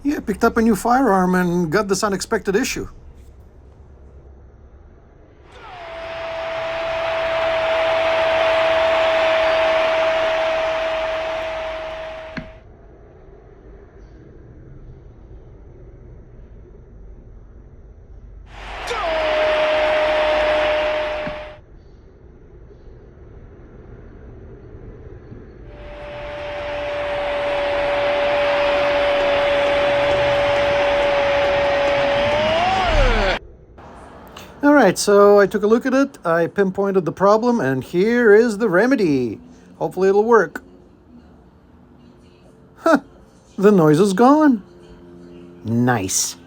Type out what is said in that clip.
Yeah, picked up a new firearm and got this unexpected issue. Alright, so I took a look at it, I pinpointed the problem, and here is the remedy. Hopefully it'll work. Huh, the noise is gone. Nice.